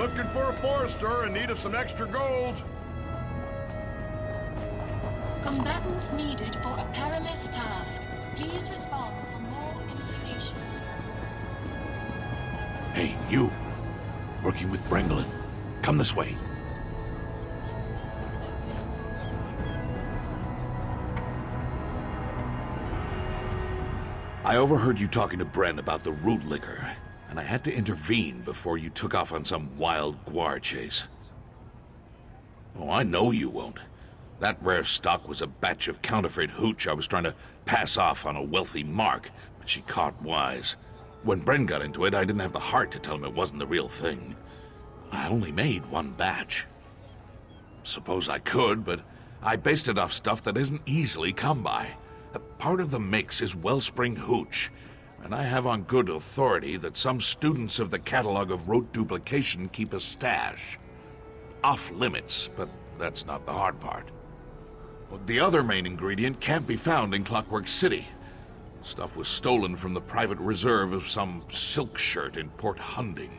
Looking for a forester in need of some extra gold. Combatants needed for a perilous task. Please respond for more information. Hey, you! Working with Brengolin. Come this way. I overheard you talking to Bren about the root liquor, and I had to intervene before you took off on some wild guar chase. Oh, I know you won't. That rare stock was a batch of counterfeit hooch I was trying to pass off on a wealthy mark, but she caught wise. When Bren got into it, I didn't have the heart to tell him it wasn't the real thing. I only made one batch. Suppose I could, but I based it off stuff that isn't easily come by. A part of the mix is wellspring hooch, and I have on good authority that some students of the catalog of rote duplication keep a stash. Off limits, but that's not the hard part. The other main ingredient can't be found in Clockwork City. Stuff was stolen from the private reserve of some silk shirt in Port Hunding.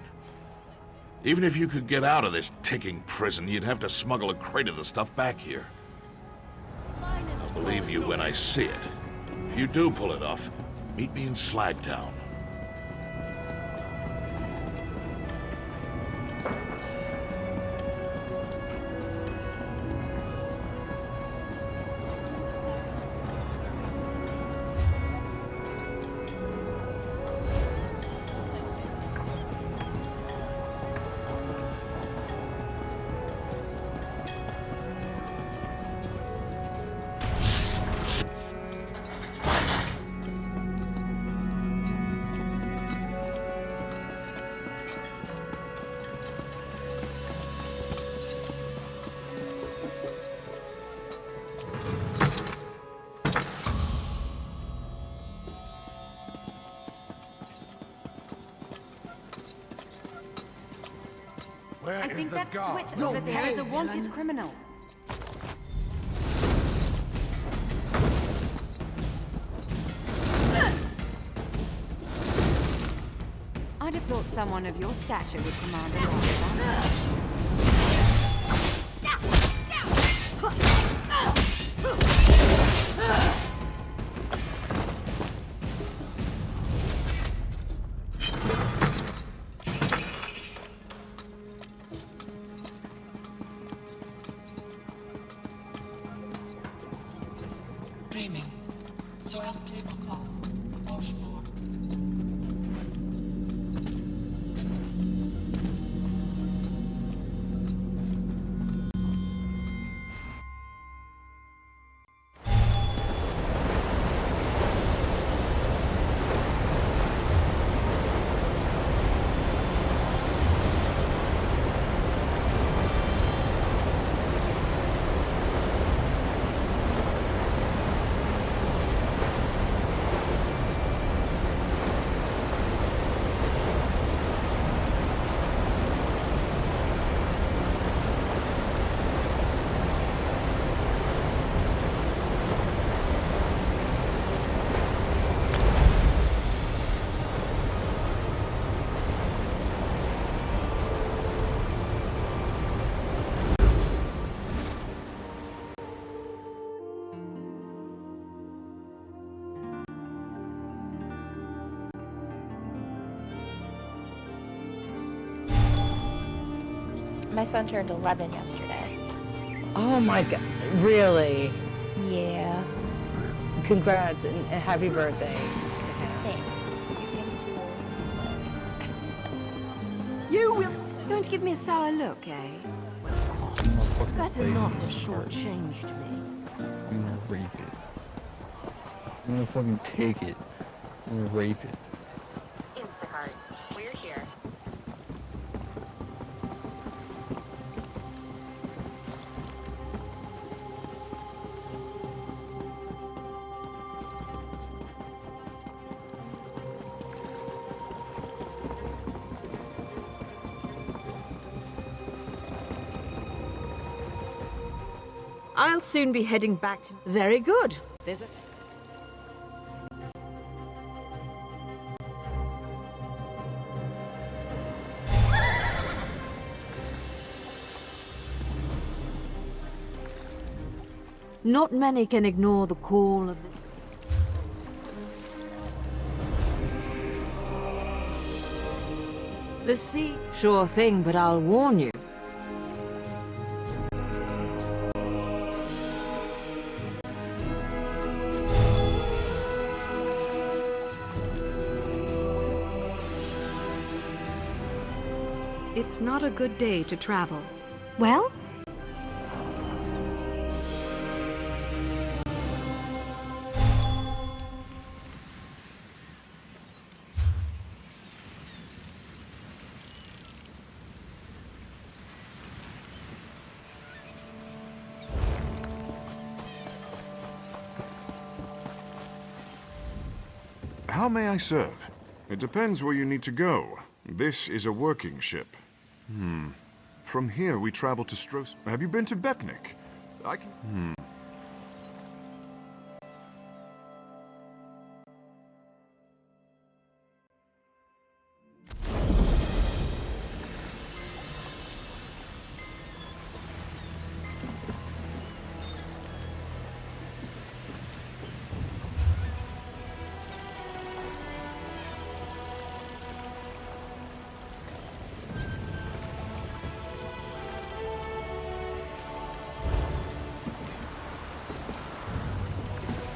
Even if you could get out of this ticking prison, you'd have to smuggle a crate of the stuff back here. I'll believe you when I see it. If you do pull it off, meet me in Slagtown. I think that switch over there is a wanted criminal. I'd have thought someone of your stature would command a lot. Dreaming. Soil tablecloth. Washboard. My son turned 11 yesterday. Oh my god, really? Yeah. Congrats and happy birthday to him. Thanks. He's getting too old to play. You were going to give me a sour look, eh? Well, of course. That's enough of shortchanged me. I'm gonna rape it. I'm gonna fucking take it. I'm gonna rape it. Instacart. We're here. I'll soon be heading back to... Very good. There's a... Not many can ignore the call of the sea. Sure thing, but I'll warn you. It's not a good day to travel. Well? How may I serve? It depends where you need to go. This is a working ship. From here, we travel to Stros... Have you been to Betnik? I can...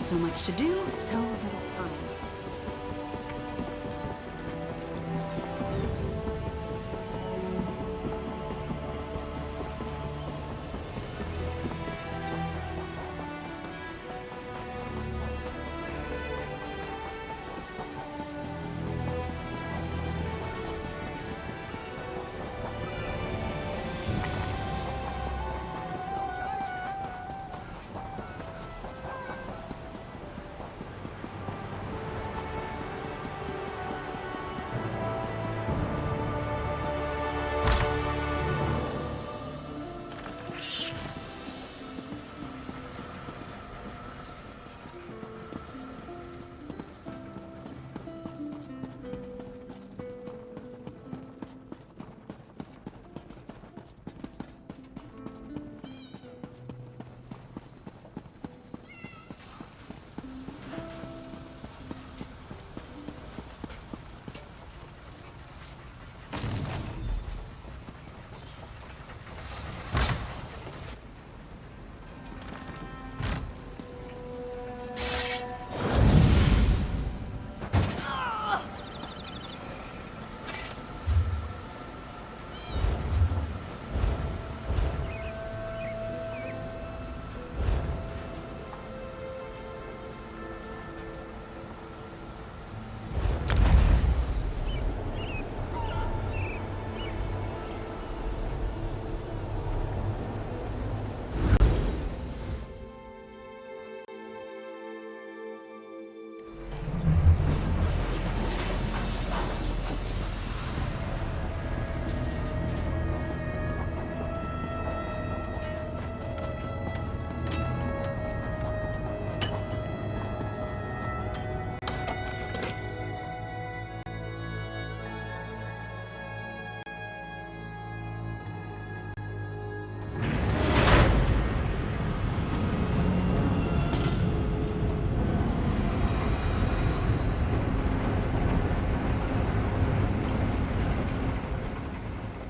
So much to do, so little time.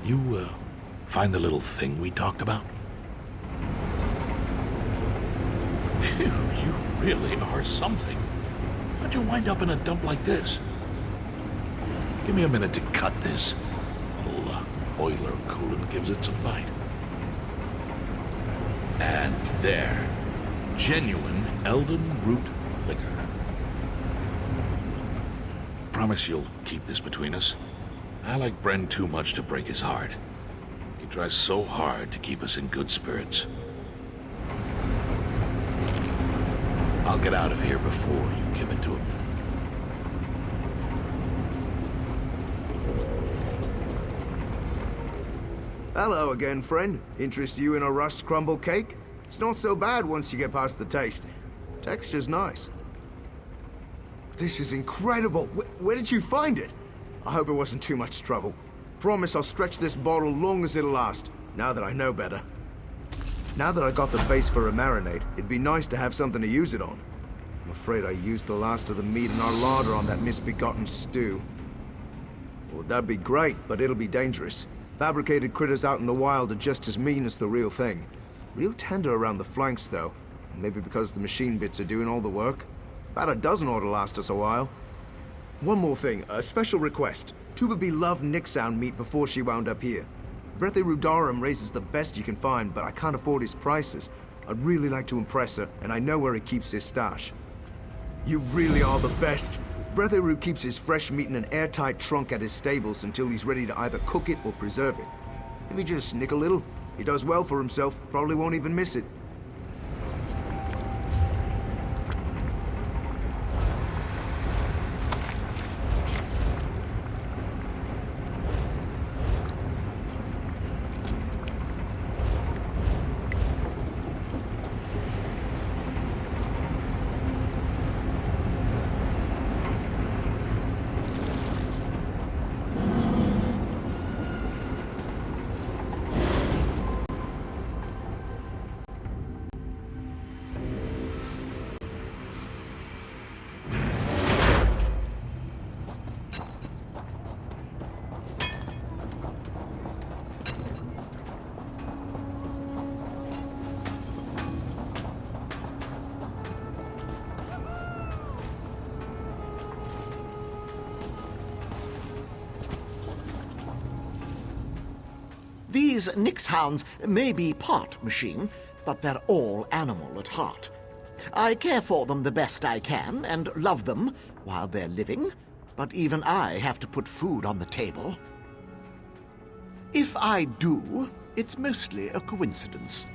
You, find the little thing we talked about? Phew, you really are something. How'd you wind up in a dump like this? Give me a minute to cut this. Little boiler coolant gives it some bite. And there. Genuine Elden root liquor. Promise you'll keep this between us? I like Bren too much to break his heart. He tries so hard to keep us in good spirits. I'll get out of here before you give it to him. Hello again, friend. Interest you in a rust crumble cake? It's not so bad once you get past the taste. Texture's nice. This is incredible. Where did you find it? I hope it wasn't too much trouble. Promise I'll stretch this bottle long as it'll last, now that I know better. Now that I got the base for a marinade, it'd be nice to have something to use it on. I'm afraid I used the last of the meat in our larder on that misbegotten stew. Well, that'd be great, but it'll be dangerous. Fabricated critters out in the wild are just as mean as the real thing. Real tender around the flanks, though. Maybe because the machine bits are doing all the work. About a dozen ought to last us a while. One more thing, a special request. Tuba B loved Nixound meat before she wound up here. Brethy Rudarum raises the best you can find, but I can't afford his prices. I'd really like to impress her, and I know where he keeps his stash. You really are the best. Bretheru keeps his fresh meat in an airtight trunk at his stables until he's ready to either cook it or preserve it. If he just nick a little, he does well for himself, probably won't even miss it. These Nix hounds may be part machine, but they're all animal at heart. I care for them the best I can and love them while they're living, but even I have to put food on the table. If I do, it's mostly a coincidence.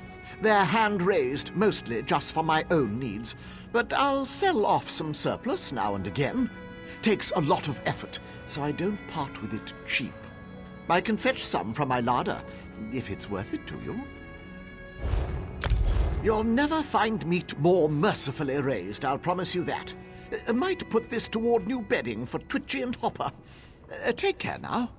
They're hand-raised mostly just for my own needs, but I'll sell off some surplus now and again. Takes a lot of effort, so I don't part with it cheap. I can fetch some from my larder, if it's worth it to you. You'll never find meat more mercifully raised, I'll promise you that. Might put this toward new bedding for Twitchy and Hopper. Take care now.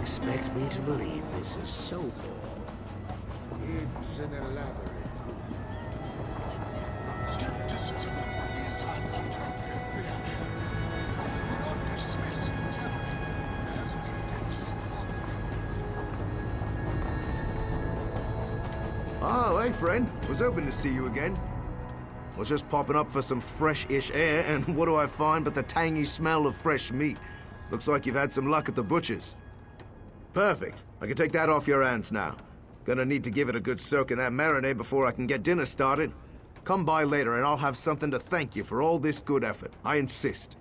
expect me to believe this is so cool? It's an elaborate... Skepticism is an appropriate reaction. Do not dismiss terror as we Oh, hey friend. Was hoping to see you again. Was just popping up for some fresh-ish air, and what do I find but the tangy smell of fresh meat? Looks like you've had some luck at the butcher's. Perfect. I can take that off your hands now. Gonna need to give it a good soak in that marinade before I can get dinner started. Come by later and I'll have something to thank you for all this good effort. I insist.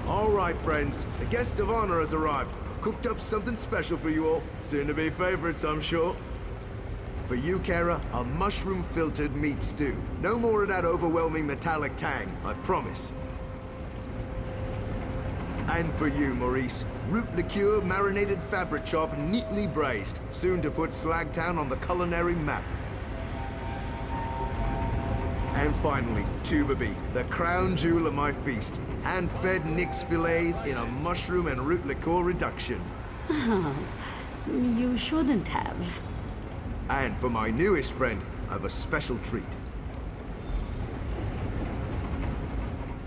All right, friends. The guest of honor has arrived. I've cooked up something special for you all. Soon to be favorites, I'm sure. For you, Kara, a mushroom-filtered meat stew. No more of that overwhelming metallic tang, I promise. And for you, Maurice, root liqueur marinated fabric chop neatly braised. Soon to put Slagtown on the culinary map. And finally, Tubaby, the crown jewel of my feast. Hand-fed Nick's fillets in a mushroom and root liqueur reduction. You shouldn't have. And for my newest friend, I have a special treat.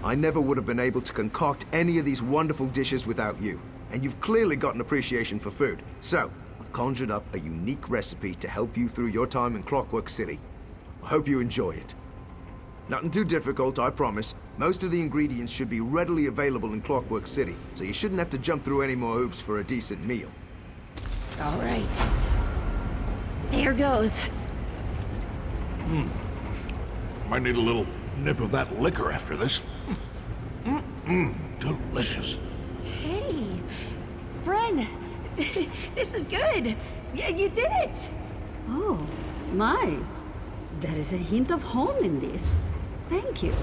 I never would have been able to concoct any of these wonderful dishes without you. And you've clearly got an appreciation for food. So, I've conjured up a unique recipe to help you through your time in Clockwork City. I hope you enjoy it. Nothing too difficult, I promise. Most of the ingredients should be readily available in Clockwork City, so you shouldn't have to jump through any more hoops for a decent meal. All right. Here goes. Might need a little nip of that liquor after this. Delicious. Hey, Bren, this is good. You did it. Oh, my. There is a hint of home in this. Thank you.